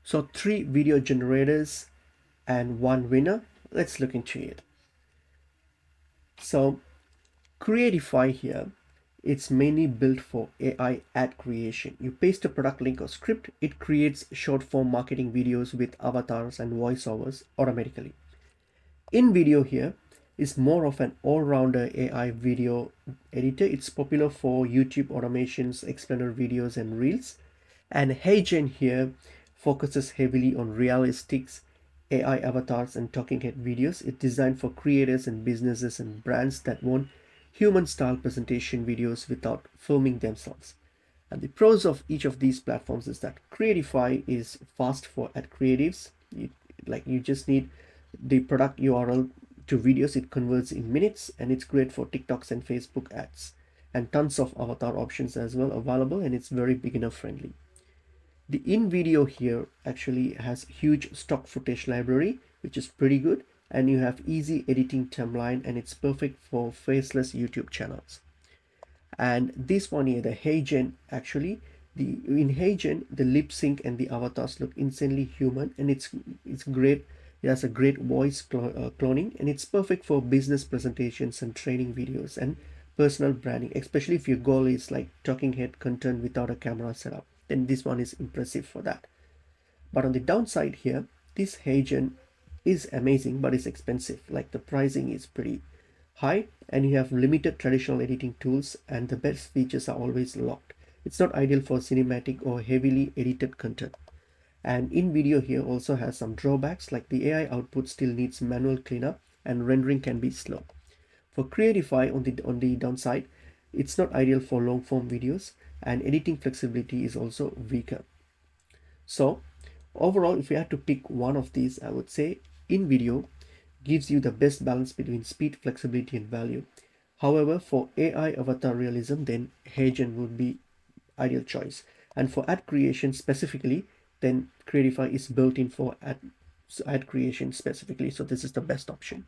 So 3 video generators and 1 winner. Let's look into it. So Creatify here, it's mainly built for AI ad creation. You paste a product link or script, it creates short form marketing videos with avatars and voiceovers automatically. InVideo here is more of an all-rounder AI video editor. It's popular for YouTube automations, explainer videos, and reels. And HeyGen here focuses heavily on realistic AI avatars and talking head videos. It's designed for creators and businesses and brands that want human style presentation videos without filming themselves. And the pros of each of these platforms is that Creatify is fast for ad creatives. You just need the product URL to videos, it converts in minutes, and it's great for TikToks and Facebook ads. And tons of avatar options as well available, and it's very beginner friendly. The InVideo here actually has huge stock footage library, which is pretty good, and you have easy editing timeline, and it's perfect for faceless YouTube channels. And this one here, the HeyGen, actually, in HeyGen, the lip sync and the avatars look insanely human, and it's great. It has a great voice cloning, and it's perfect for business presentations and training videos and personal branding, especially if your goal is like talking head content without a camera setup. Then this one is impressive for that. But on the downside here, this HeyGen is amazing, but it's expensive. Like the pricing is pretty high, and you have limited traditional editing tools, and the best features are always locked. It's not ideal for cinematic or heavily edited content. And InVideo here also has some drawbacks, like the AI output still needs manual cleanup and rendering can be slow. For Creatify, on the downside, it's not ideal for long form videos, and editing flexibility is also weaker. So overall, if you had to pick one of these, I would say InVideo gives you the best balance between speed, flexibility, and value. However, for AI avatar realism, then HeyGen would be ideal choice. And for ad creation specifically, then Creatify is built in for ad creation specifically. So this is the best option.